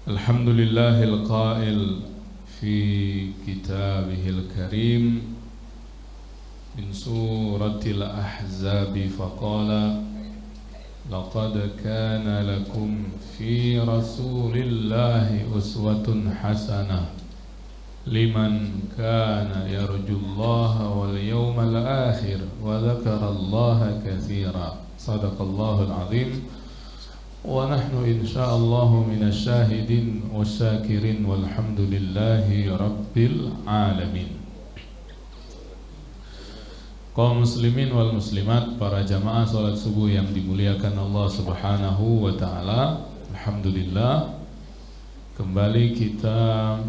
الحمد لله القائل في كتابه الكريم من سورة الأحزاب فقال لقد كان لكم في رسول الله أسوة حسنة لمن كان يرجو الله واليوم الآخر وذكر الله كثيرا صدق الله العظيم ونحن إن شاء الله من الشاهدين والشاكرين والحمد لله رب العالمين. Kaum muslimin wal muslimat, para jamaah salat subuh yang dimuliakan Allah Subhanahu wa taala. Alhamdulillah, kembali kita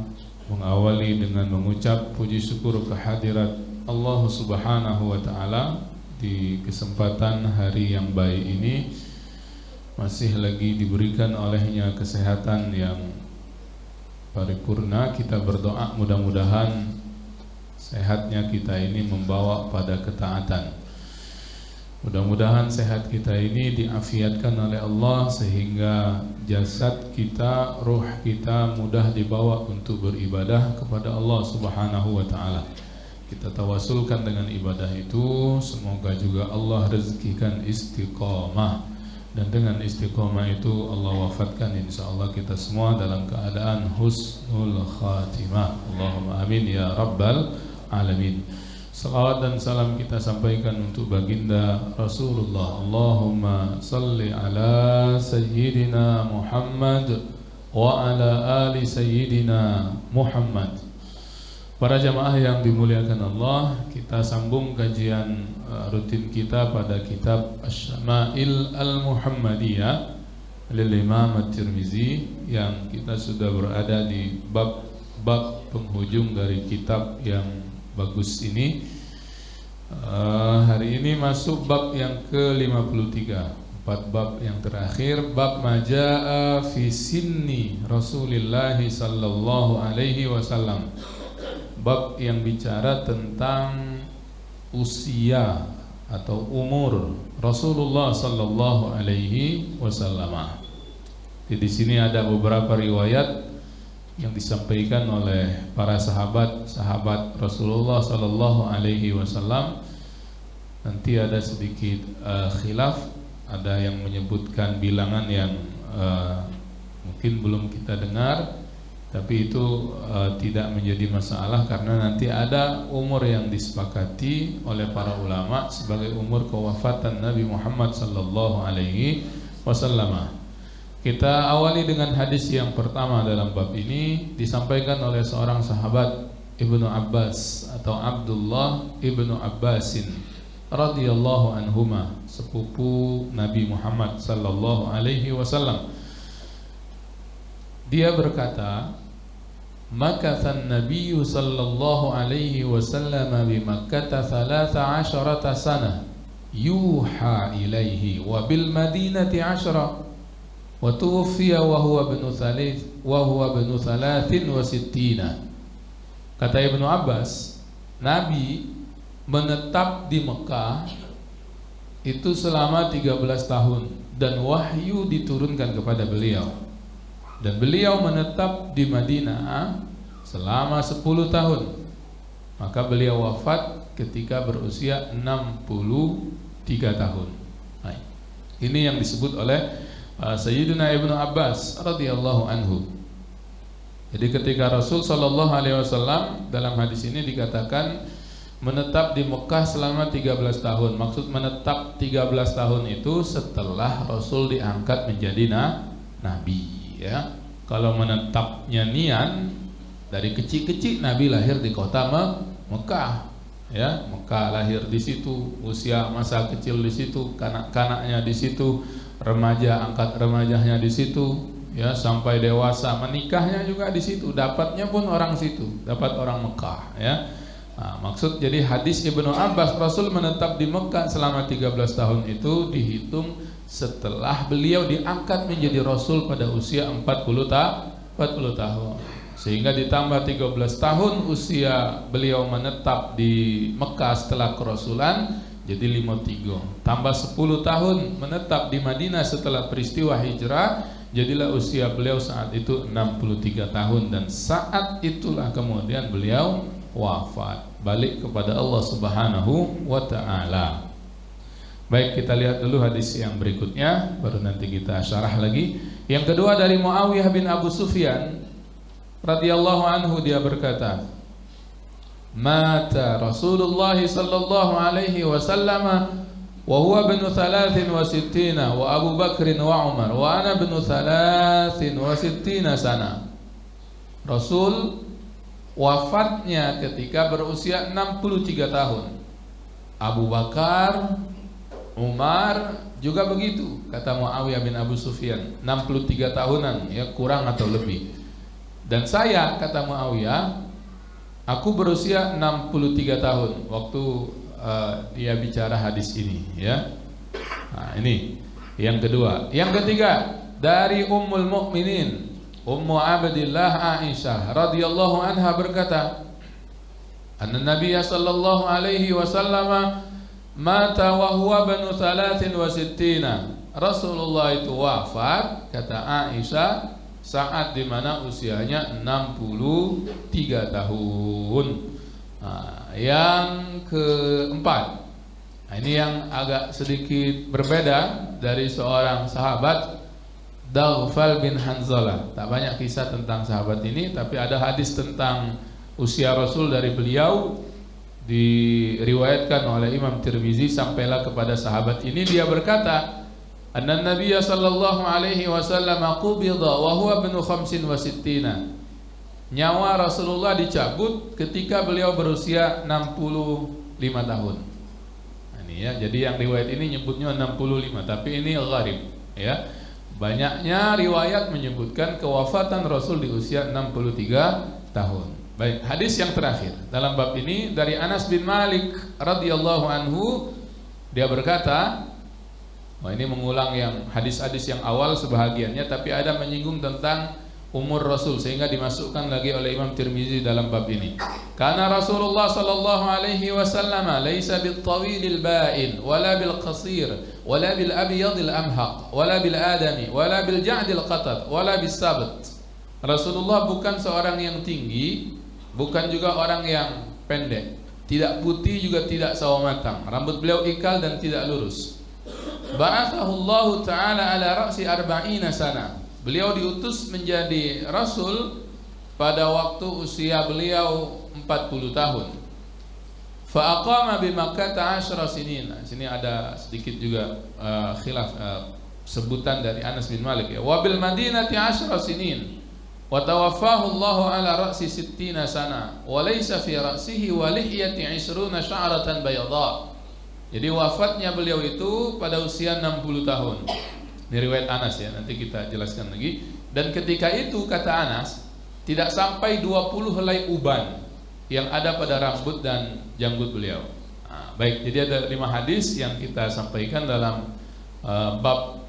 mengawali dengan mengucap puji syukur kehadirat Allah Subhanahu wa taala di kesempatan hari yang baik ini. Masih lagi diberikan olehnya kesehatan yang paripurna. Kita berdoa mudah-mudahan sehatnya kita ini membawa pada ketaatan. Mudah-mudahan sehat kita ini diafiatkan oleh Allah sehingga jasad kita, ruh kita mudah dibawa untuk beribadah kepada Allah Subhanahu wa taala. Kita tawasulkan dengan ibadah itu, semoga juga Allah rezekikan istiqamah. Dan dengan istiqomah itu Allah wafatkan insyaallah kita semua dalam keadaan husnul khatimah. Allahumma amin ya rabbal alamin. Salawat dan salam kita sampaikan untuk baginda Rasulullah. Allahumma salli ala sayyidina Muhammad wa ala ali sayyidina Muhammad. Para jamaah yang dimuliakan Allah, kita sambung kajian rutin kita pada kitab Asy-Syama'il Al-Muhammadiyah lil Imam At-Tirmizi, yang kita sudah berada di bab penghujung dari kitab yang bagus ini. Hari ini masuk bab yang ke-53, 4 bab yang terakhir, bab majaa fi sinni Rasulillah sallallahu alaihi wasallam. Bab yang bicara tentang usia atau umur Rasulullah sallallahu alaihi wasallam. Di sini ada beberapa riwayat yang disampaikan oleh para sahabat Rasulullah sallallahu alaihi wasallam. Nanti ada sedikit khilaf, ada yang menyebutkan bilangan yang mungkin belum kita dengar. Tapi itu tidak menjadi masalah karena nanti ada umur yang disepakati oleh para ulama sebagai umur kewafatan Nabi Muhammad sallallahu alaihi wasallam. Kita awali dengan hadis yang pertama dalam bab ini, disampaikan oleh seorang sahabat Ibnu Abbas atau Abdullah Ibnu Abbasin radhiyallahu anhuma, sepupu Nabi Muhammad sallallahu alaihi wasallam. Dia berkata, makathan Nabiyyu sallallahu alaihi wasallam bi Makkah 13 sana yuha ilaihi wa bil Madinati 10 wa tuwfiya wa huwa ibnu 63. Kata Ibnu Abbas, Nabi menetap di Mekah itu selama 13 tahun dan wahyu diturunkan kepada beliau. Dan beliau menetap di Madinah selama 10 tahun. Maka beliau wafat ketika berusia 63 tahun. Nah, ini yang disebut oleh Sayyidina Ibnu Abbas radhiyallahu anhu. Jadi ketika Rasul sallallahu alaihi wasallam dalam hadis ini dikatakan menetap di Mekah selama 13 tahun. Maksud menetap 13 tahun itu setelah Rasul diangkat menjadi nabi. Ya, kalau menetapnya nian dari kecil-kecil Nabi lahir di kota Mekah, ya, Mekah lahir di situ, usia masa kecil di situ, kanak-kanaknya di situ, remaja angkat remajahnya di situ, ya, sampai dewasa menikahnya juga di situ, dapatnya pun orang situ, dapat orang Mekah, ya. Nah, maksud jadi hadis Ibnu Abbas Rasul menetap di Mekah selama 13 tahun itu dihitung setelah beliau diangkat menjadi Rasul pada usia 40 tahun. Sehingga ditambah 13 tahun usia beliau menetap di Mekah setelah kerasulan, jadi 53. Tambah 10 tahun menetap di Madinah setelah peristiwa hijrah, Jadilah usia beliau saat itu 63 tahun, dan saat itulah kemudian beliau wafat, balik kepada Allah Subhanahu wa taala. Baik, kita lihat dulu hadis yang berikutnya, baru nanti kita syarah lagi. Yang kedua dari Muawiyah bin Abu Sufyan radhiyallahu anhu, dia berkata, mata Rasulullah sallallahu alaihi wasallam wa huwa ibn 63 wa Abu Bakr wa Umar wa ana ibn 63 sana. Rasul wafatnya ketika berusia 63 tahun. Abu Bakar, Umar juga begitu, kata Muawiyah bin Abu Sufyan, 63 tahunan, ya kurang atau lebih. Dan saya, kata Muawiyah, aku berusia 63 tahun waktu dia bicara hadis ini, ya. Nah, ini yang kedua. Yang ketiga dari Ummul Mukminin Ummu Abdillah Aisyah radhiyallahu anha berkata, anna Nabiy sallallahu alaihi wasallam mata wa huwa ibn 63. Rasulullah itu wafat, kata Aisyah, saat dimana usianya 63 tahun. Nah, yang keempat, nah, ini yang agak sedikit berbeda dari seorang sahabat, Daghfal bin Hanzalah. Tak banyak kisah tentang sahabat ini, tapi ada hadis tentang usia Rasul dari beliau, diriwayatkan oleh Imam Tirmizi sampailah kepada sahabat ini. Dia berkata, anna Nabiy sallallahu alaihi wasallam qubida wa huwa ibn 65. Nyawa Rasulullah dicabut ketika beliau berusia 65 tahun. Nah, ini ya, jadi yang riwayat ini nyebutnya 65, tapi ini gharib, ya. Banyaknya riwayat menyebutkan kewafatan Rasul di usia 63 tahun. Baik, hadis yang terakhir dalam bab ini dari Anas bin Malik radhiyallahu anhu, dia berkata, ini mengulang yang hadis-hadis yang awal sebahagiannya, tapi ada menyinggung tentang umur Rasul sehingga dimasukkan lagi oleh Imam Tirmizi dalam bab ini. Karena Rasulullah sallallahu alaihi wasallam laisa bil tawilil ba'in wala bil qasir wala bil abyadil amhaq wala bil adami wala bil ja'dil qatat wala bis sabt. Rasulullah bukan seorang yang tinggi, bukan juga orang yang pendek, tidak putih juga tidak sawo matang. Rambut beliau ikal dan tidak lurus. Ba'athahu Allah Ta'ala ala ra'si 40 sana. Beliau diutus menjadi Rasul pada waktu usia beliau 40 tahun. Fa'aqama bi Makkah 10 sinin. Nah, sini ada sedikit juga khilaf sebutan dari Anas bin Malik, ya. Wa bil Madinati 10 sinin. Wa tawaffahu Allah ala ra'si 60 sana. Wa laysa fi ra'sihi wa lihyati 20 sya'ratan bayadha. Jadi wafatnya beliau itu pada usia 60 tahun. Ini riwayat Anas, ya, nanti kita jelaskan lagi. Dan ketika itu, kata Anas, tidak sampai 20 helai uban yang ada pada rambut dan janggut beliau. Nah, baik, jadi ada 5 hadis yang kita sampaikan dalam bab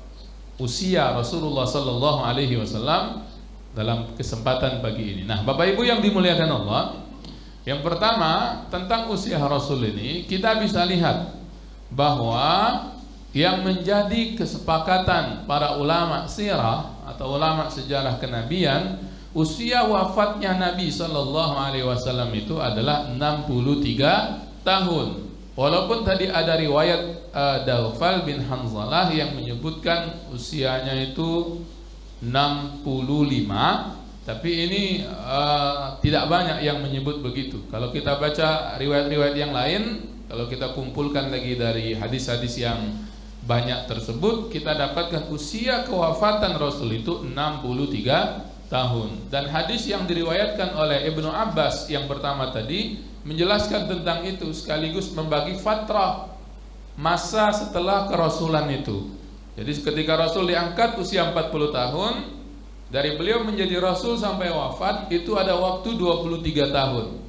usia Rasulullah sallallahu alaihi wasallam dalam kesempatan pagi ini. Nah, Bapak Ibu yang dimuliakan Allah, yang pertama tentang usia Rasul ini kita bisa lihat bahwa yang menjadi kesepakatan para ulama sirah atau ulama sejarah kenabian, usia wafatnya Nabi sallallahu alaihi wasallam itu adalah 63 tahun. Walaupun tadi ada riwayat Daghfal bin Hanzalah yang menyebutkan usianya itu 65, tapi ini tidak banyak yang menyebut begitu. Kalau kita baca riwayat-riwayat yang lain, kalau kita kumpulkan lagi dari hadis-hadis yang banyak tersebut, kita dapatkan usia kewafatan Rasul itu 63 tahun. Dan hadis yang diriwayatkan oleh Ibnu Abbas yang pertama tadi menjelaskan tentang itu, sekaligus membagi fatrah masa setelah kerasulan itu. Jadi ketika Rasul diangkat usia 40 tahun, dari beliau menjadi Rasul sampai wafat itu ada waktu 23 tahun.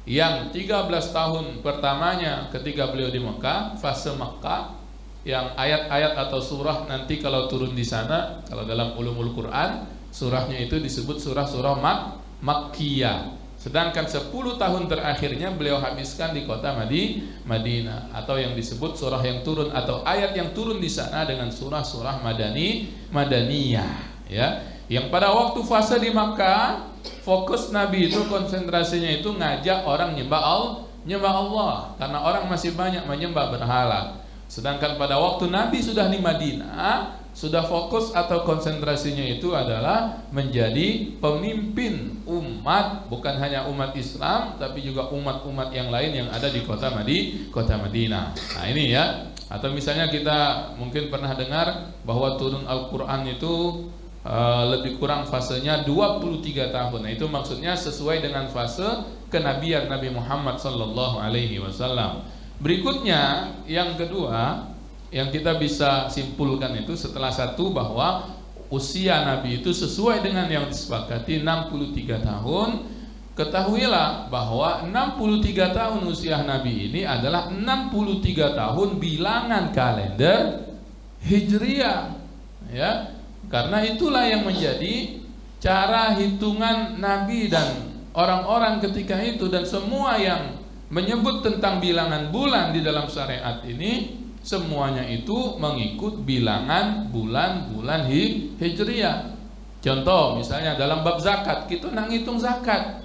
Yang 13 tahun pertamanya ketika beliau di Mekah, fase Mekah, yang ayat-ayat atau surah nanti kalau turun di sana, kalau dalam ulumul Quran, surahnya itu disebut surah-surah Makkiyah. Sedangkan 10 tahun terakhirnya beliau habiskan di kota Madinah, atau yang disebut surah yang turun atau ayat yang turun di sana dengan surah-surah Madaniyah. Ya, yang pada waktu fase di Makkah, fokus Nabi itu konsentrasinya itu ngajak orang nyembah Allah, karena orang masih banyak menyembah berhala. Sedangkan pada waktu Nabi sudah di Madinah, sudah fokus atau konsentrasinya itu adalah menjadi pemimpin umat, bukan hanya umat Islam tapi juga umat-umat yang lain yang ada di kota Madinah. Nah ini ya. Atau misalnya kita mungkin pernah dengar bahwa turun Al-Quran itu lebih kurang fasenya 23 tahun. Nah itu maksudnya sesuai dengan fase kenabian Nabi Muhammad SAW. Berikutnya yang kedua yang kita bisa simpulkan itu setelah satu, bahwa usia Nabi itu sesuai dengan yang disepakati 63 tahun. Ketahuilah bahwa 63 tahun usia Nabi ini adalah 63 tahun bilangan kalender Hijriah, ya. Karena itulah yang menjadi cara hitungan Nabi dan orang-orang ketika itu, dan semua yang menyebut tentang bilangan bulan di dalam syariat ini semuanya itu mengikut bilangan bulan-bulan Hijriah. Contoh misalnya dalam bab zakat, kita nak ngitung zakat,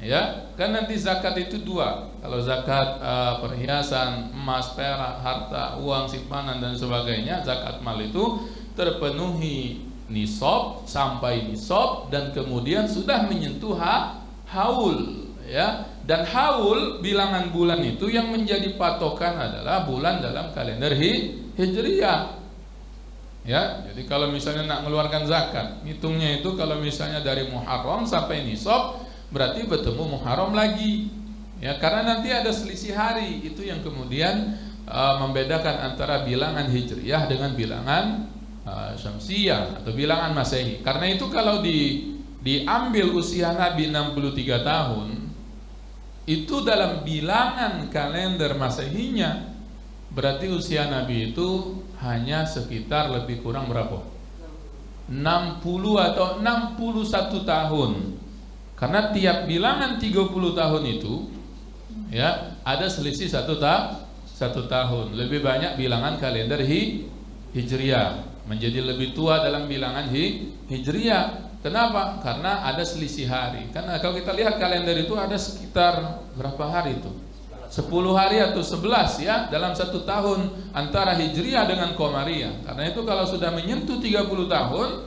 ya kan nanti zakat itu dua. Kalau zakat perhiasan, emas, perak, harta, uang, simpanan dan sebagainya, zakat mal itu terpenuhi nisab, sampai nisab dan kemudian sudah menyentuh haul, ya. Dan haul bilangan bulan itu yang menjadi patokan adalah bulan dalam kalender Hijriah. Ya, jadi kalau misalnya nak mengeluarkan zakat, hitungnya itu kalau misalnya dari Muharram sampai nisab, berarti bertemu Muharram lagi. Ya, karena nanti ada selisih hari, itu yang kemudian membedakan antara bilangan Hijriah dengan bilangan Syamsiyah atau bilangan Masehi. Karena itu kalau diambil usia Nabi 63 tahun, itu dalam bilangan kalender Masehinya, berarti usia Nabi itu hanya sekitar lebih kurang berapa? 60 atau 61 tahun. Karena tiap bilangan 30 tahun itu, ya, ada selisih satu tahun. Lebih banyak bilangan kalender Hijriah, menjadi lebih tua dalam bilangan Hijriah. Kenapa? Karena ada selisih hari. Karena kalau kita lihat kalender itu ada sekitar berapa hari itu? 10 hari atau 11 ya dalam satu tahun antara Hijriah dengan Qamariyah. Karena itu kalau sudah menyentuh 30 tahun,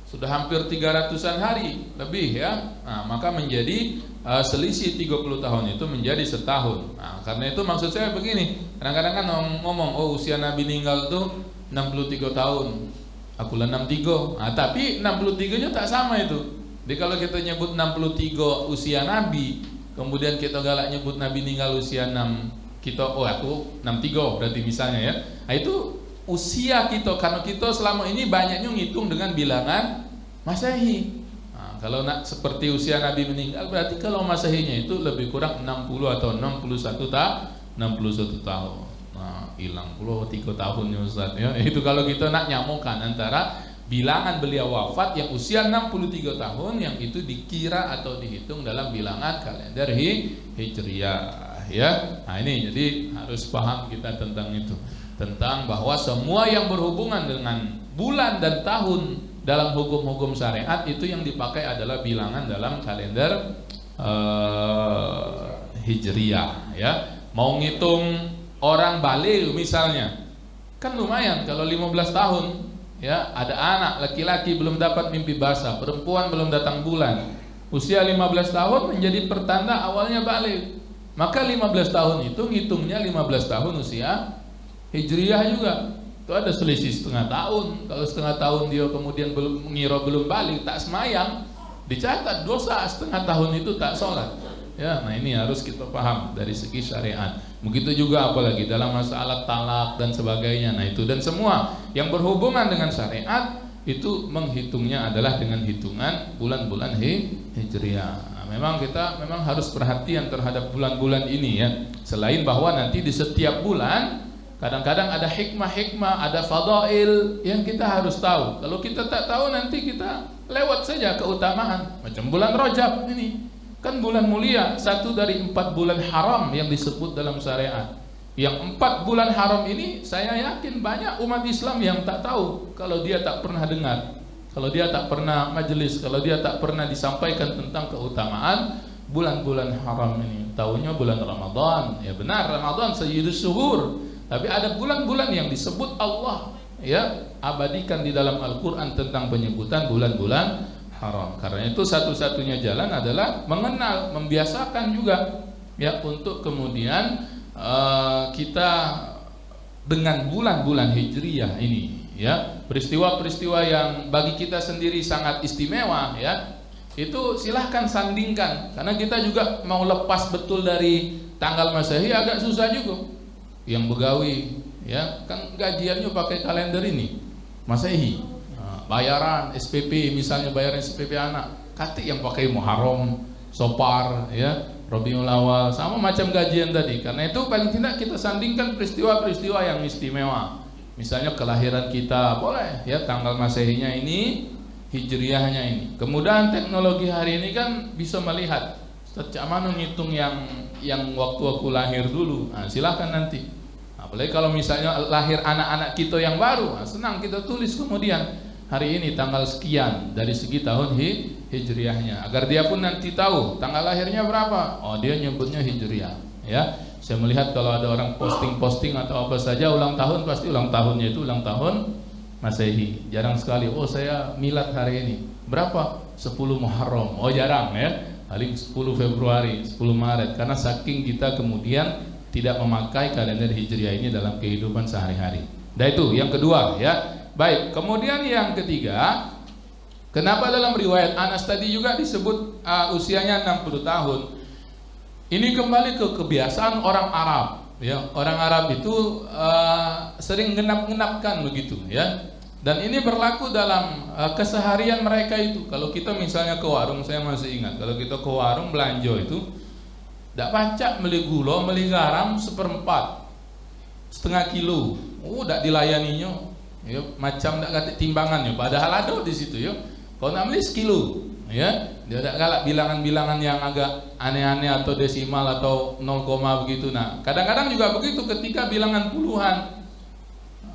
sudah hampir 300-an hari lebih ya. Nah, maka menjadi selisih 30 tahun itu menjadi setahun. Nah, karena itu maksud saya begini, kadang-kadang kan ngomong, oh usia Nabi meninggal tuh 63 tahun. Akulah 63. Nah, tapi 63-nya tak sama itu. Jadi kalau kita nyebut 63 usia Nabi, kemudian kita galak nyebut Nabi meninggal usia 6, kita aku 63 berarti misalnya ya. Nah, itu usia kita, karena kita selama ini banyaknya ngitung dengan bilangan Masehi. Nah, kalau nak seperti usia Nabi meninggal, berarti kalau Masehinya itu lebih kurang 60 atau 61 tahun. Nah, hilang puluh 3 tahunnya Ustaz ya. Itu kalau kita nak nyamukan antara bilangan beliau wafat yang usia 63 tahun yang itu dikira atau dihitung dalam bilangan kalender Hijriah ya. Nah, ini jadi harus paham kita tentang itu, tentang bahwa semua yang berhubungan dengan bulan dan tahun dalam hukum-hukum syariat itu yang dipakai adalah bilangan dalam kalender Hijriah ya. Mau ngitung orang balik misalnya, kan lumayan kalau 15 tahun ya, ada anak laki-laki belum dapat mimpi basah, perempuan belum datang bulan, usia 15 tahun menjadi pertanda awalnya balik. Maka 15 tahun itu ngitungnya 15 tahun usia Hijriah juga. Itu ada selisih setengah tahun. Kalau setengah tahun dia kemudian belum balik, tak semayang, dicatat dosa setengah tahun itu tak sholat. Ya, nah ini harus kita paham dari segi syariat. Begitu juga apalagi dalam masalah talak dan sebagainya. Nah itu, dan semua yang berhubungan dengan syariat itu menghitungnya adalah dengan hitungan bulan-bulan Hijriah. Nah, memang kita harus perhatian terhadap bulan-bulan ini ya. Selain bahwa nanti di setiap bulan kadang-kadang ada hikmah-hikmah, ada fadail yang kita harus tahu. Kalau kita tak tahu nanti kita lewat saja keutamaan. Macam bulan Rajab ini, kan bulan mulia, satu dari 4 bulan haram yang disebut dalam syariat. Yang 4 bulan haram ini saya yakin banyak umat Islam yang tak tahu, kalau dia tak pernah dengar. kalau dia tak pernah majelis, kalau dia tak pernah disampaikan tentang keutamaan bulan-bulan haram ini. Tahunya bulan Ramadan. Ya benar, Ramadan sayyidus syuhur, tapi ada bulan-bulan yang disebut Allah ya abadikan di dalam Al-Quran tentang penyebutan bulan-bulan haram. Karena itu satu-satunya jalan adalah mengenal, membiasakan juga ya, untuk kemudian kita dengan bulan-bulan hijriyah ini ya, peristiwa-peristiwa yang bagi kita sendiri sangat istimewa ya, itu silahkan sandingkan. Karena kita juga mau lepas betul dari tanggal Masehi agak susah juga. Yang begawi ya kan gajiannya pakai kalender ini Masehi, bayaran SPP misalnya, bayaran SPP anak, katik yang pakai Muharram, Sopar ya, Rabiul Awal, sama macam gajian tadi. Karena itu paling tidak kita sandingkan peristiwa-peristiwa yang istimewa. Misalnya kelahiran kita boleh ya, tanggal Masehinya ini, hijriyahnya ini. Kemudian teknologi hari ini kan bisa melihat sejak mana ngitung yang waktu aku lahir dulu. Nah, silahkan nanti. Apalagi kalau misalnya lahir anak-anak kita yang baru, nah, senang kita tulis kemudian hari ini tanggal sekian dari segi tahun hijriyahnya, agar dia pun nanti tahu tanggal lahirnya berapa. Oh, dia nyebutnya hijriyah ya. Saya melihat kalau ada orang posting atau apa saja ulang tahun, pasti ulang tahunnya itu ulang tahun Masehi. Jarang sekali, oh saya milad hari ini. Berapa? 10 Muharram. Oh jarang ya. Paling 10 Februari, 10 Maret. Karena saking kita kemudian tidak memakai kalender hijriah ini dalam kehidupan sehari-hari. Dan itu yang kedua ya. Baik, kemudian yang ketiga, kenapa dalam riwayat Anas tadi juga disebut usianya 60 tahun? Ini kembali ke kebiasaan orang Arab ya. Orang Arab itu sering genap-genapkan begitu ya. Dan ini berlaku dalam keseharian mereka itu. Kalau kita misalnya ke warung, saya masih ingat, kalau kita ke warung belanja itu tidak pacak beli gula, beli garam 1/4, setengah kilo. Oh, tidak dilayaninya. Ya, macam tidak kata timbangannya. Padahal ada di situ ya. Kalau nak beli sekilo, ya, dia tidak galak bilangan-bilangan yang agak aneh-aneh atau desimal atau 0, begitu. Nah, kadang-kadang juga begitu ketika bilangan puluhan.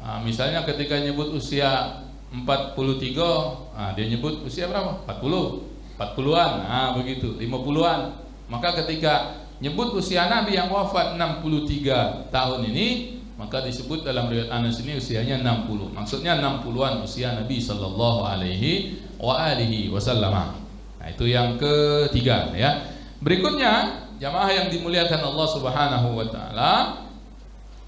Nah, misalnya ketika nyebut usia 43, dia nyebut usia berapa? 40-an, begitu, 50-an. Maka ketika nyebut usia Nabi yang wafat 63 tahun ini, maka disebut dalam riwayat Anas ini usianya 60. Maksudnya 60-an usia Nabi sallallahu alaihi wasallam. Nah, itu yang ketiga ya. Berikutnya, jamaah yang dimuliakan Allah Subhanahu wa taala,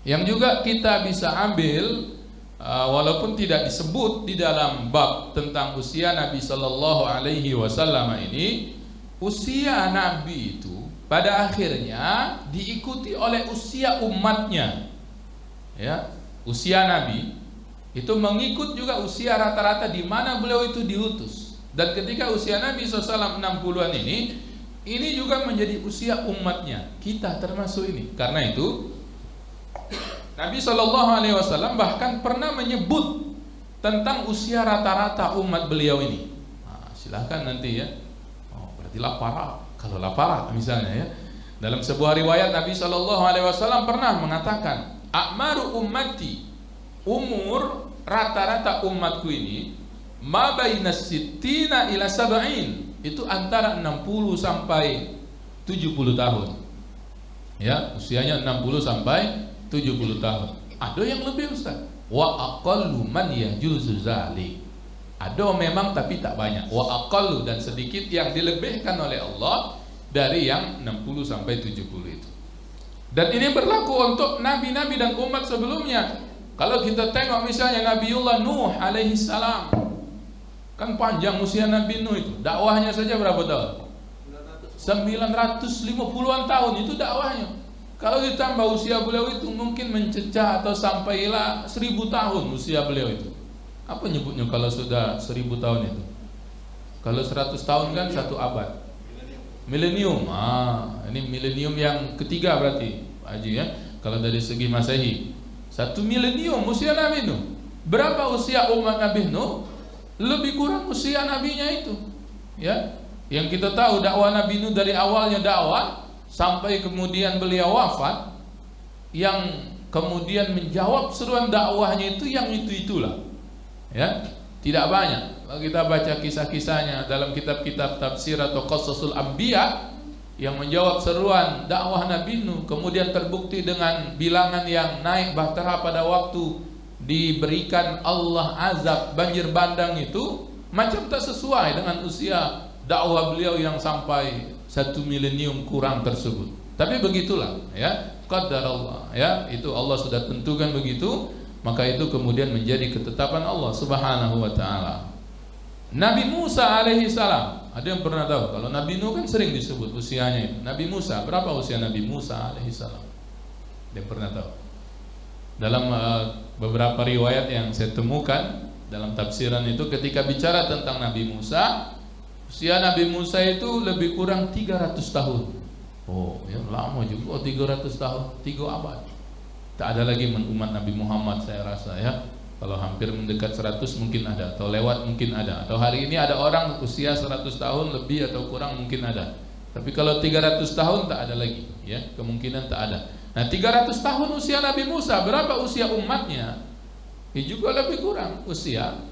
yang juga kita bisa ambil walaupun tidak disebut di dalam bab tentang usia Nabi sallallahu alaihi wasallam ini, usia Nabi itu pada akhirnya diikuti oleh usia umatnya. Ya, usia Nabi itu mengikut juga usia rata-rata di mana beliau itu diutus. Dan ketika usia Nabi SAW 60-an ini juga menjadi usia umatnya. Kita termasuk ini. Karena itu Nabi SAW bahkan pernah menyebut tentang usia rata-rata umat beliau ini. Nah, silahkan nanti ya. Oh, berarti lapar. Kalau lapar misalnya ya, dalam sebuah riwayat Nabi SAW pernah mengatakan, "A'maru ummati," umur rata-rata umatku ini, "ma baina sittina ila sab'in," itu antara 60 sampai 70 tahun. Ya, usianya 60 sampai 70 tahun. Ada yang lebih, Ustaz. Wa aqallu man yajuzu zalik. Ada memang tapi tak banyak. Wa aqallu, dan sedikit yang dilebihkan oleh Allah dari yang 60 sampai 70 itu. Dan ini berlaku untuk nabi-nabi dan umat sebelumnya. Kalau kita tengok misalnya Nabiullah Nuh alaihi salam, kan panjang usia Nabi Nuh itu. Dakwahnya saja berapa tahun? 950-an tahun itu dakwahnya. Kalau ditambah usia beliau itu mungkin mencecah atau sampailah 1000 tahun usia beliau itu. Apa nyebutnya kalau sudah 1000 tahun itu? Kalau 100 tahun kan 1 abad. Milenium. Ini milenium yang ketiga berarti, Pak Haji ya. Kalau dari segi Masehi, 1 milenium usia Nabi Nuh. Berapa usia umat Nabi Nuh? Lebih kurang usia nabinya itu. Ya. Yang kita tahu dakwah Nabi Nuh dari awalnya dakwah sampai kemudian beliau wafat, yang kemudian menjawab seruan dakwahnya itu yang itu-itulah. Ya, Tidak banyak. Kalau kita baca kisah-kisahnya dalam kitab-kitab tafsir atau Qasasul Anbiya yang menjawab seruan dakwah Nabi Nuh, kemudian terbukti dengan bilangan yang naik, bahtera pada waktu diberikan Allah azab banjir bandang itu macam tak sesuai dengan usia dakwah beliau yang sampai 1 milenium kurang tersebut. Tapi begitulah ya, qadar Allah ya, itu Allah sudah tentukan begitu, maka itu kemudian menjadi ketetapan Allah Subhanahu wa taala. Nabi Musa alaihi salam, ada yang pernah tahu? Kalau Nabi Nuh kan sering disebut usianya itu. Nabi Musa, berapa usia Nabi Musa alaihi salam? Ada yang pernah tahu? Dalam beberapa riwayat yang saya temukan dalam tafsiran itu, ketika bicara tentang Nabi Musa, usia Nabi Musa itu lebih kurang 300 tahun. Oh, ya lama juga. Oh, 300 tahun, 3 abad. Tak ada lagi umat Nabi Muhammad saya rasa ya. Kalau hampir mendekat 100 mungkin ada, atau lewat mungkin ada, atau hari ini ada orang usia 100 tahun lebih atau kurang mungkin ada. Tapi kalau 300 tahun tak ada lagi ya, kemungkinan tak ada. Nah, 300 tahun usia Nabi Musa, berapa usia umatnya? Ya juga lebih kurang usia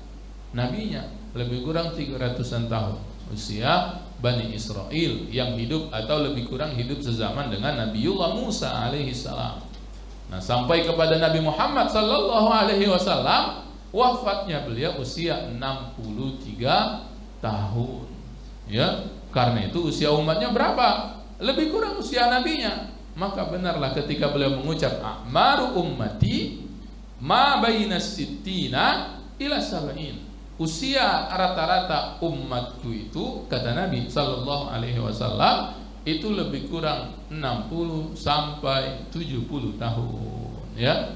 nabinya, lebih kurang 300-an tahun usia Bani Israel yang hidup atau lebih kurang hidup sezaman dengan Nabiullah Musa alaihi salam. Nah, sampai kepada Nabi Muhammad sallallahu alaihi wasallam, wafatnya beliau usia 63 tahun. Ya, karena itu usia umatnya berapa? Lebih kurang usia nabinya. Maka benarlah ketika beliau mengucap a'maru ummati ma baina sittina ila sab'in. Usia rata-rata umatku itu, kata Nabi sallallahu alaihi wasallam, itu lebih kurang 60 sampai 70 tahun ya.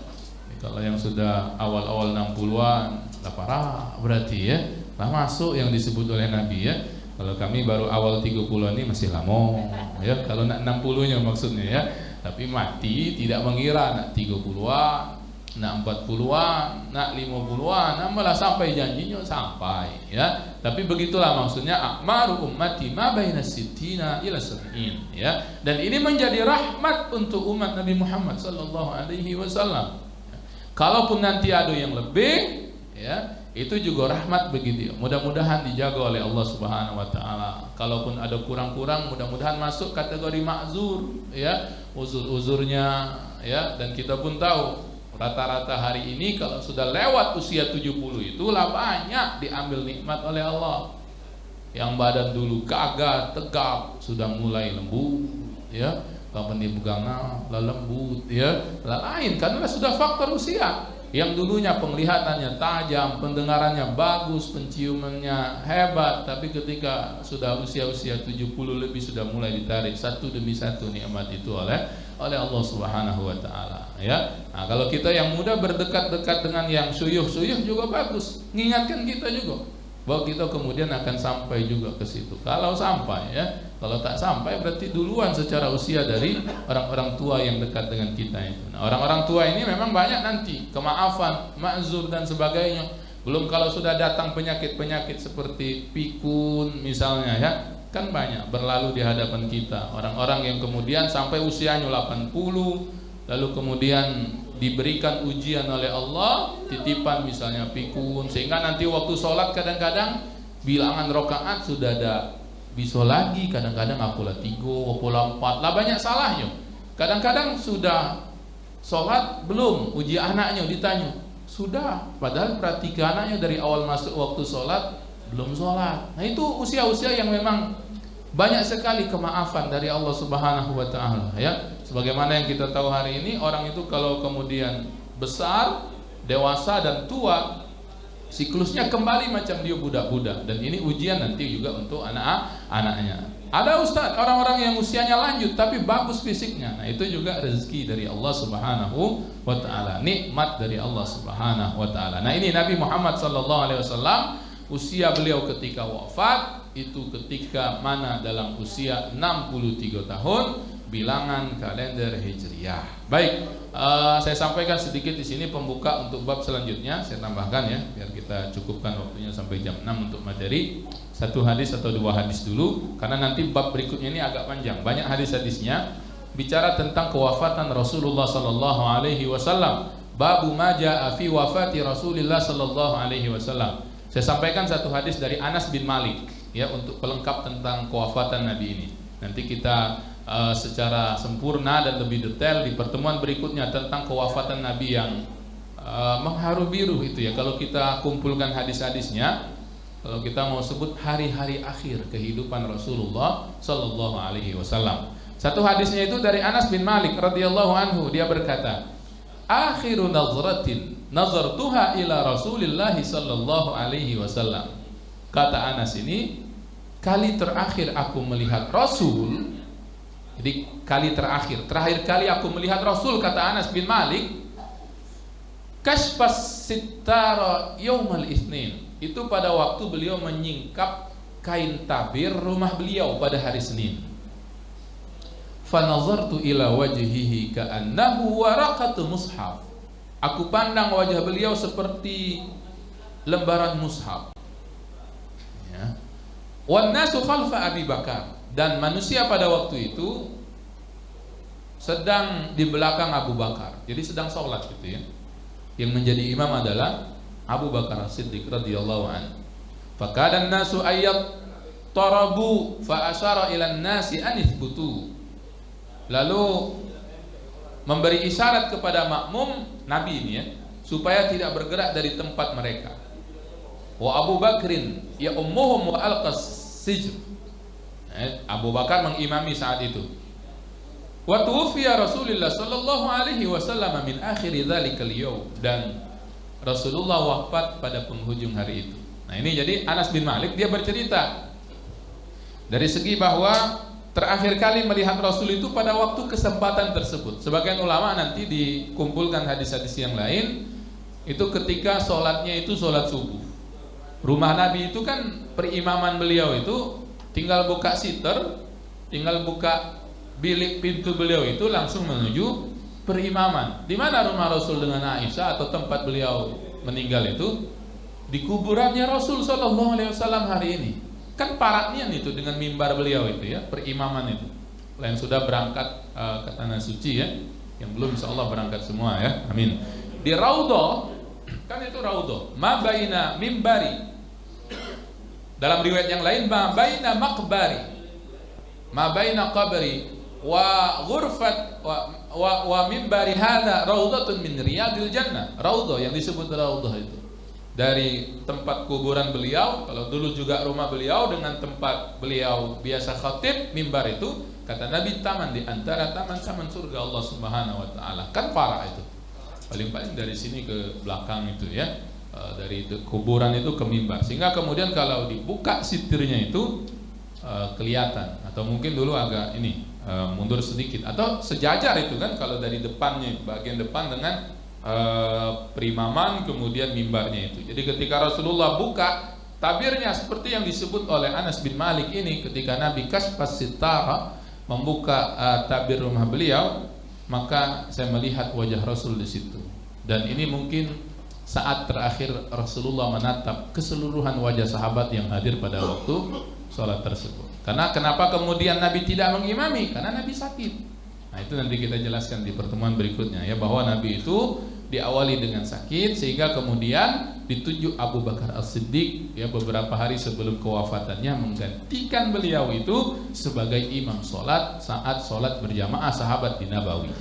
Kalau yang sudah awal-awal 60-an lah parah berarti ya, lah masuk yang disebut oleh Nabi ya. Kalau kami baru awal 30-an ini masih lama ya, kalau nak 60-nya maksudnya ya. Tapi mati tidak mengira nak 30-an, nak 40-an, nak 50-an, malah sampai janjinya sampai ya. Tapi begitulah maksudnya a'maru ummati ma baina sittina ila sab'in ya. Dan ini menjadi rahmat untuk umat Nabi Muhammad sallallahu alaihi wasallam. Kalaupun nanti ada yang lebih ya, itu juga rahmat begitu. Mudah-mudahan dijaga oleh Allah Subhanahu wa taala. Kalaupun ada kurang-kurang, mudah-mudahan masuk kategori ma'zur ya, uzur-uzurnya ya. Dan kita pun tahu rata-rata hari ini kalau sudah lewat usia 70 itulah banyak diambil nikmat oleh Allah. Yang badan dulu gagah, tegap, sudah mulai lembut ya. Kapan dipegang lah lembut ya. Lain karena sudah faktor usia. Yang dulunya penglihatannya tajam, pendengarannya bagus, penciumannya hebat, tapi ketika sudah usia-usia 70 lebih sudah mulai ditarik satu demi satu nikmat itu oleh Allah Subhanahu wa taala ya. Nah, kalau kita yang muda berdekat-dekat dengan yang suyuh-suyuh juga bagus, mengingatkan kita juga bahwa kita kemudian akan sampai juga ke situ. Kalau sampai ya, kalau tak sampai berarti duluan secara usia dari orang-orang tua yang dekat dengan kita itu. Nah, orang-orang tua ini memang banyak nanti kemaafan, ma'zur dan sebagainya. Belum kalau sudah datang penyakit-penyakit seperti pikun misalnya ya, kan banyak berlalu di hadapan kita. Orang-orang yang kemudian sampai usianya 80 lalu kemudian diberikan ujian oleh Allah, titipan misalnya pikun, sehingga nanti waktu sholat kadang-kadang bilangan rakaat sudah ada bisa lagi, kadang-kadang apalah 3, apalah 4, lah banyak salahnya. Kadang-kadang sudah sholat belum, uji anaknya ditanya sudah, padahal perhatikan anaknya dari awal masuk waktu sholat belum sholat. Nah itu usia-usia yang memang banyak sekali kemaafan dari Allah Subhanahu wa taala ya. Sebagaimana yang kita tahu hari ini, orang itu kalau kemudian besar, dewasa dan tua, siklusnya kembali macam dia budak-budak. Dan ini ujian nanti juga untuk anak-anaknya. Ada ustaz, orang-orang yang usianya lanjut tapi bagus fisiknya. Nah, itu juga rezeki dari Allah Subhanahu wa taala, nikmat dari Allah Subhanahu wa taala. Nah, ini Nabi Muhammad sallallahu alaihi wasallam, usia beliau ketika wafat itu ketika mana dalam usia 63 tahun bilangan kalender Hijriyah. Baik, saya sampaikan sedikit di sini pembuka untuk bab selanjutnya. Saya tambahkan ya, biar kita cukupkan waktunya sampai jam 6 untuk materi. 1 hadis atau 2 hadis dulu, karena nanti bab berikutnya ini agak panjang, banyak hadis-hadisnya. Bicara tentang kewafatan Rasulullah sallallahu alaihi wasallam. Babu ma jaa fi wafati Rasulillah sallallahu alaihi wasallam. Saya sampaikan satu hadis dari Anas bin Malik ya untuk pelengkap tentang kewafatan Nabi ini. Nanti kita secara sempurna dan lebih detail di pertemuan berikutnya tentang kewafatan Nabi yang mengharu biru itu ya. Kalau kita kumpulkan hadis-hadisnya, kalau kita mau sebut hari-hari akhir kehidupan Rasulullah Sallallahu Alaihi Wasallam. Satu hadisnya itu dari Anas bin Malik radhiyallahu anhu, dia berkata, akhiru nazratin nazartuha ila Rasulillah sallallahu alaihi wasallam. Kata Anas ini, kali terakhir aku melihat Rasul. Jadi kali terakhir kali aku melihat Rasul, kata Anas bin Malik, kashfas sittara yaumal itsnin. Itu pada waktu beliau menyingkap kain tabir rumah beliau pada hari Senin. Fanazartu ila wajhihi ka'annahu waraqatu mushaf. Aku pandang wajah beliau seperti lembaran mushaf. Ya. Wan nasu khalfa Abi Bakar, dan manusia pada waktu itu sedang di belakang Abu Bakar. Jadi sedang sholat gitu ya. Yang menjadi imam adalah Abu Bakar As-Siddiq radhiyallahu anhu. Fakada an-nasu ayyat tarabu fa asyara ila an-nasi an ithbutu. Lalu memberi isyarat kepada makmum Nabi ini ya, supaya tidak bergerak dari tempat mereka. Wa Abu Bakrin ya ummuhum wa alqas sijr. Abu Bakar mengimami saat itu. Wa tuwfiya Rasulullah sallallahu alaihi wasallam min akhir dzalikal yaum, dan Rasulullah wafat pada penghujung hari itu. Nah ini jadi Anas bin Malik dia bercerita dari segi bahwa terakhir kali melihat Rasul itu pada waktu kesempatan tersebut. Sebagian ulama nanti dikumpulkan hadis-hadis yang lain, itu ketika sholatnya itu sholat subuh. Rumah Nabi itu kan perimaman beliau itu tinggal buka siter, tinggal buka bilik pintu beliau itu langsung menuju perimaman. Di mana rumah Rasul dengan Aisyah atau tempat beliau meninggal itu? Di kuburannya Rasul Sallallahu Alaihi Wasallam hari ini. Kan paratnya itu dengan mimbar beliau itu ya, perimaman itu. Yang sudah berangkat ke tanah suci ya, yang belum insyaallah berangkat semua ya, amin. Di Raudhah, kan itu Raudhah, ma baina mimbari. Dalam riwayat yang lain ma baina maqbari, ma baina qabri wa ghurfat wa mimbari hadza raudhatun min riyadil jannah. Raudhah yang disebut Raudhah itu dari tempat kuburan beliau, kalau dulu juga rumah beliau dengan tempat beliau biasa khatib, mimbar itu, kata Nabi, taman di antara taman-taman surga Allah Subhanahu wa taala. Kan parah itu. Paling-paling dari sini ke belakang itu ya. Dari kuburan itu ke mimbar. Sehingga kemudian kalau dibuka sitirnya itu kelihatan, atau mungkin dulu agak ini mundur sedikit, atau sejajar itu kan kalau dari depannya, bagian depan dengan perimaman kemudian mimbarnya itu. Jadi ketika Rasulullah buka tabirnya seperti yang disebut oleh Anas bin Malik ini, ketika Nabi kashfas sitara membuka tabir rumah beliau, maka saya melihat wajah Rasul di situ. Dan ini mungkin saat terakhir Rasulullah menatap keseluruhan wajah sahabat yang hadir pada waktu sholat tersebut. Karena kenapa kemudian Nabi tidak mengimami? Karena Nabi sakit. Nah itu nanti kita jelaskan di pertemuan berikutnya ya, bahwa Nabi itu diawali dengan sakit sehingga kemudian ditunjuk Abu Bakar As-Siddiq ya beberapa hari sebelum kewafatannya menggantikan beliau itu sebagai imam sholat saat sholat berjamaah sahabat di Nabawi.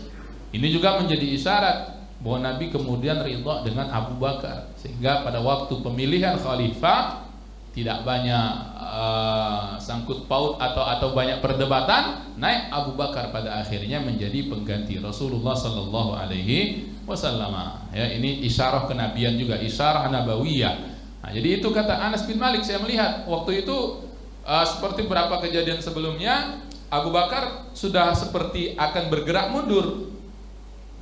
Ini juga menjadi isyarat bahwa Nabi kemudian ridha dengan Abu Bakar, sehingga pada waktu pemilihan khalifah tidak banyak sangkut paut atau banyak perdebatan, naik Abu Bakar pada akhirnya menjadi pengganti Rasulullah Sallallahu Alaihi Wasallam. Ya, ini isyarah kenabian juga, isyarah nabawiyah. Nah, jadi itu kata Anas bin Malik, saya melihat waktu itu seperti beberapa kejadian sebelumnya, Abu Bakar sudah seperti akan bergerak mundur.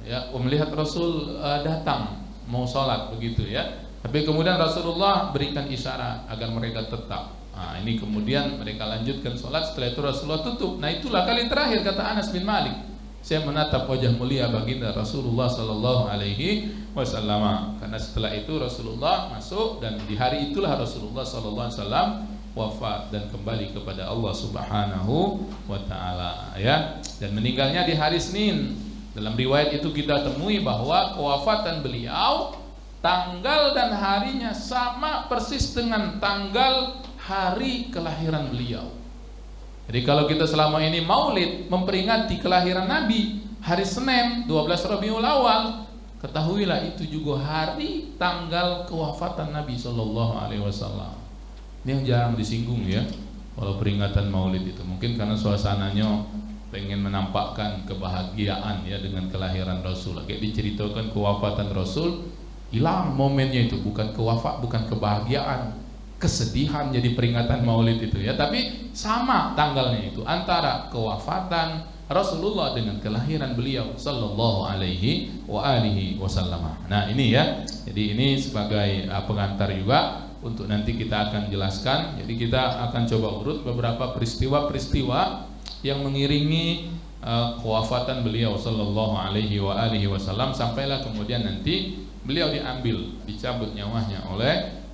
Ya, melihat Rasul datang mau sholat begitu ya. Tapi kemudian Rasulullah berikan isyarat agar mereka tetap. Nah, ini kemudian mereka lanjutkan sholat. Setelah itu Rasulullah tutup. Nah itulah kali terakhir kata Anas bin Malik, saya menatap wajah mulia baginda Rasulullah Sallallahu Alaihi Wasallam. Karena setelah itu Rasulullah masuk, dan di hari itulah Rasulullah Sallallahu Alaihi Wasallam wafat dan kembali kepada Allah Subhanahu Wa Taala. Ya, dan meninggalnya di hari Senin. Dalam riwayat itu kita temui bahwa kewafatan beliau tanggal dan harinya sama persis dengan tanggal hari kelahiran beliau. Jadi kalau kita selama ini maulid memperingati kelahiran Nabi hari Senin 12 Rabiul Awal, ketahuilah itu juga hari tanggal kewafatan Nabi Shallallahu Alaihi Wasallam. Ini yang jarang disinggung ya, kalau peringatan maulid itu mungkin karena suasananya pengen menampakkan kebahagiaan ya dengan kelahiran Rasul. Kayak diceritakan kewafatan Rasul, hilang momennya itu, bukan kebahagiaan, kesedihan jadi peringatan maulid itu ya, tapi sama tanggalnya itu antara kewafatan Rasulullah dengan kelahiran beliau sallallahu alaihi wa alihi wasallam. Nah, ini ya. Jadi ini sebagai pengantar juga untuk nanti kita akan jelaskan. Jadi kita akan coba urut beberapa peristiwa-peristiwa yang mengiringi kewafatan beliau sallallahu alaihi wa alihi wasallam sampailah kemudian nanti beliau diambil, dicabut nyawanya oleh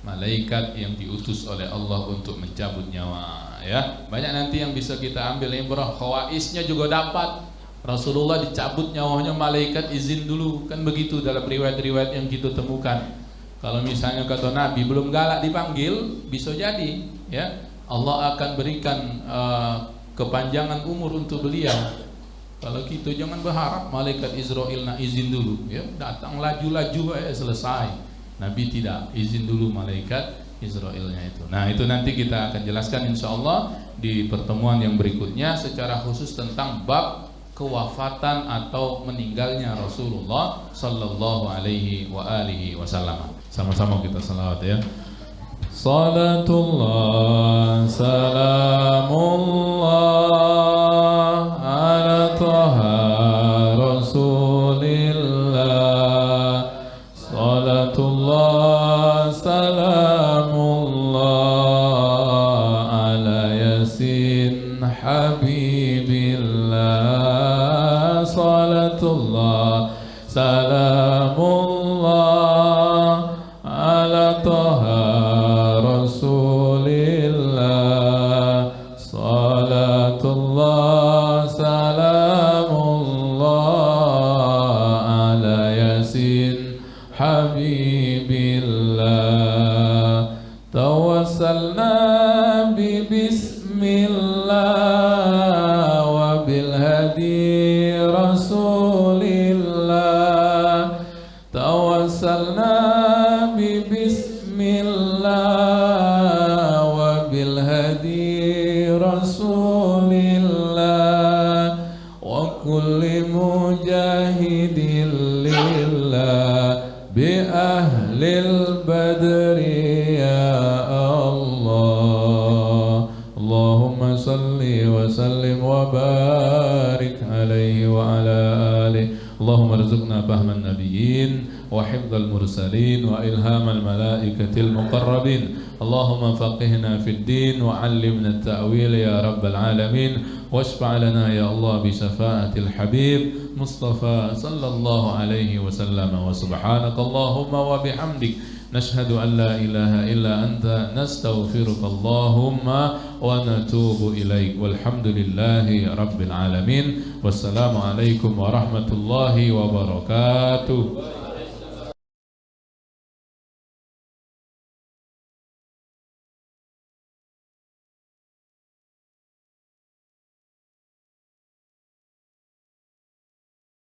malaikat yang diutus oleh Allah untuk mencabut nyawa ya. Banyak nanti yang bisa kita ambil ibrah, khawaisnya juga dapat. Rasulullah dicabut nyawanya, malaikat izin dulu, kan begitu dalam riwayat-riwayat yang kita temukan. Kalau misalnya kata Nabi belum galak dipanggil, bisa jadi ya Allah akan berikan kepanjangan umur untuk beliau. Kalau kita jangan berharap malaikat Israel nak izin dulu ya, datang laju-laju selesai. Nabi tidak, izin dulu malaikat Israelnya itu. Nah, itu nanti kita akan jelaskan insyaallah di pertemuan yang berikutnya secara khusus tentang bab kewafatan atau meninggalnya Rasulullah sallallahu alaihi wa alihi wasallam. Sama-sama kita salawat ya. Salatullah salamullah ala taha rasulillah. Salatullah salamullah ala yasin habibillah. Salatullah salamullah ala taha rasulillah. Salatullah salamullah ala yasin habibillah. Tawassalna bi bismillah wa bil hadi rasulillah. Tawassalna bi bismillah wa bil hadi rasulillah wa kulli mujahidin lillah bi ahlil badri ya Allah. Allahumma salli wa sallim wa barik alaihi wa ala alihi. Allahumma rizqna fahman nabiyyin wa hifdzal mursalin wa ilhamal malaikatil muqarrabin. Allahumma faqihna fid din wa 'allimna at-ta'wil ya rabbal alamin. واشفع لنا يا الله بشفاعة الحبيب مصطفى صلى الله عليه وسلم. وسبحانك اللهم وبحمدك نشهد أن لا إله إلا أنت نستغفرك اللهم ونتوب إليك. والحمد لله رب العالمين. والسلام عليكم ورحمة الله وبركاته.